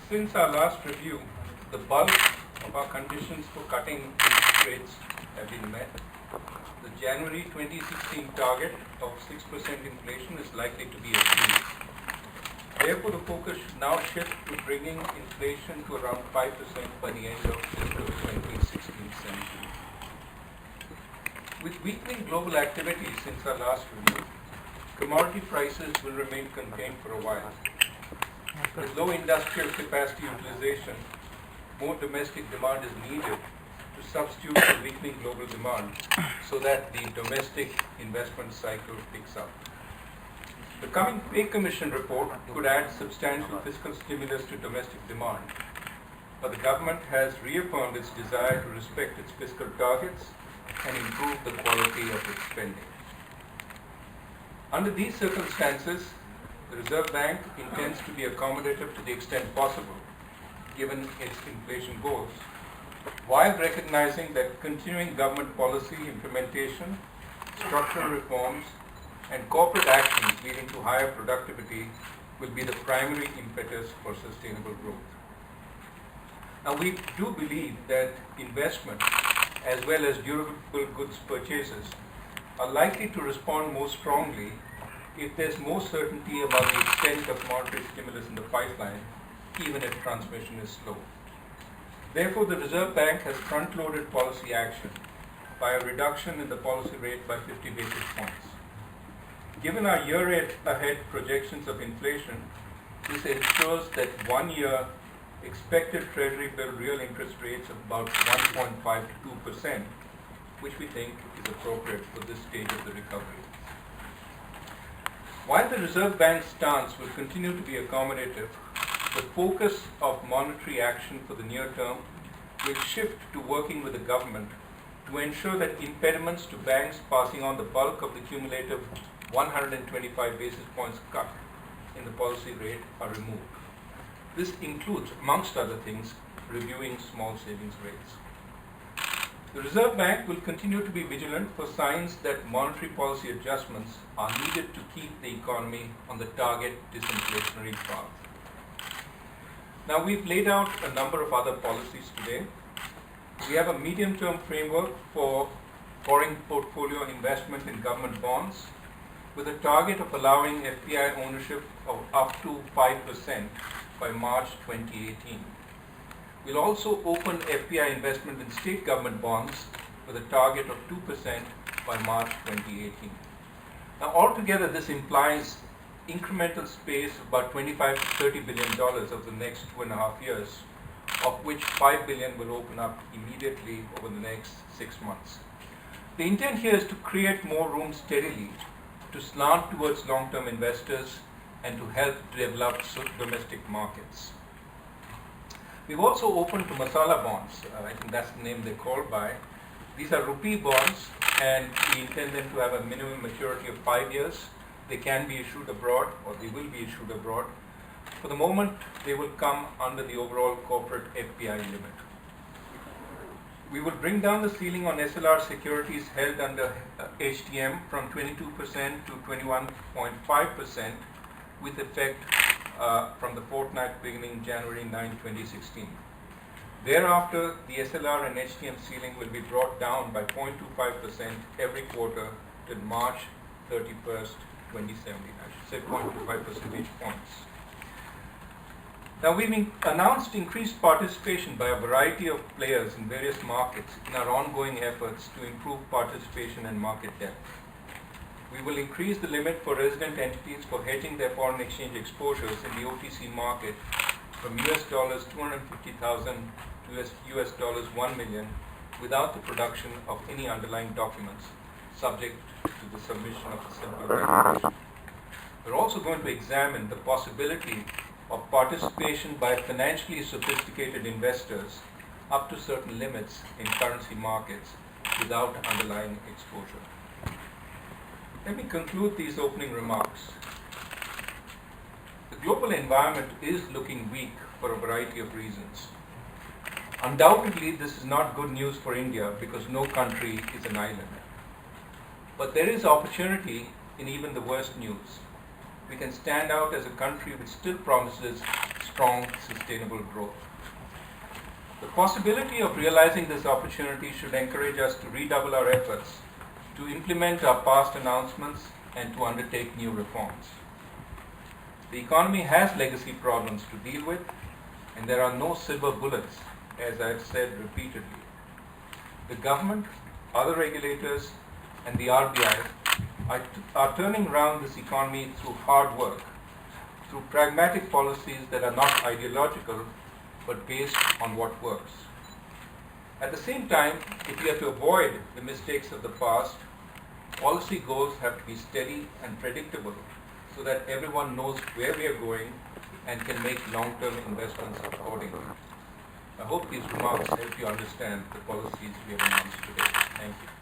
Since our last review, the bulk of our conditions for cutting interest rates have been met. The January 2016 target of 6% inflation is likely to be achieved. Therefore, the focus should now shift to bringing inflation to around 5% by the end of fiscal 2016-17. With weakening global activity since our last review, commodity prices will remain contained for a while. With low industrial capacity utilization, more domestic demand is needed to substitute the weakening global demand so that the domestic investment cycle picks up. The coming Pay Commission report could add substantial fiscal stimulus to domestic demand, but the government has reaffirmed its desire to respect its fiscal targets and improve the quality of its spending. Under these circumstances, the Reserve Bank intends to be accommodative to the extent possible, given its inflation goals, while recognizing that continuing government policy implementation, structural reforms, and corporate actions leading to higher productivity will be the primary impetus for sustainable growth. Now, we do believe that investment, as well as durable goods purchases, are likely to respond more strongly if there's more certainty about the extent of monetary stimulus in the pipeline, even if transmission is slow. Therefore, the Reserve Bank has front-loaded policy action by a reduction in the policy rate by 50 basis points. Given our year-ahead projections of inflation, this ensures that 1 year expected Treasury bill real interest rates of about 1.5 to 2%, which we think is appropriate for this stage of the recovery. While the Reserve Bank's stance will continue to be accommodative, the focus of monetary action for the near term will shift to working with the government to ensure that impediments to banks passing on the bulk of the cumulative 125 basis points cut in the policy rate are removed. This includes, amongst other things, reviewing small savings rates. The Reserve Bank will continue to be vigilant for signs that monetary policy adjustments are needed to keep the economy on the target disinflationary path. Now, we've laid out a number of other policies today. We have a medium-term framework for foreign portfolio investment in government bonds with a target of allowing FPI ownership of up to 5% by March 2018. We'll also open FPI investment in state government bonds with a target of 2% by March 2018. Now, altogether, this implies incremental space of about $25 to $30 billion over the next 2.5 years, of which $5 billion will open up immediately over the next 6 months. The intent here is to create more room steadily to slant towards long-term investors and to help develop domestic markets. We've also opened to masala bonds. I think that's the name they're called by. These are rupee bonds, and we intend them to have a minimum maturity of 5 years. They can be issued abroad, or they will be issued abroad. For the moment, they will come under the overall corporate FPI limit. We will bring down the ceiling on SLR securities held under HTM from 22% to 21.5% with effect from the fortnight beginning January 9, 2016. Thereafter, the SLR and HTM ceiling will be brought down by 0.25% every quarter till March 31st, 2017. I should say 0.25 percentage points. Now, we've announced increased participation by a variety of players in various markets in our ongoing efforts to improve participation and market depth. We will increase the limit for resident entities for hedging their foreign exchange exposures in the OTC market from US dollars 250,000 to US dollars 1 million without the production of any underlying documents, subject to the submission of a simple declaration. We're also going to examine the possibility of participation by financially sophisticated investors up to certain limits in currency markets without underlying exposure. Let me conclude these opening remarks. The global environment is looking weak for a variety of reasons. Undoubtedly, this is not good news for India because no country is an island. But there is opportunity in even the worst news. We can stand out as a country which still promises strong, sustainable growth. The possibility of realizing this opportunity should encourage us to redouble our efforts to implement our past announcements and to undertake new reforms. The economy has legacy problems to deal with, and there are no silver bullets, as I've said repeatedly. The government, other regulators, and the RBI are turning around this economy through hard work, through pragmatic policies that are not ideological but based on what works. At the same time, if we are to avoid the mistakes of the past, policy goals have to be steady and predictable so that everyone knows where we are going and can make long-term investments accordingly. I hope these remarks help you understand the policies we have announced today. Thank you.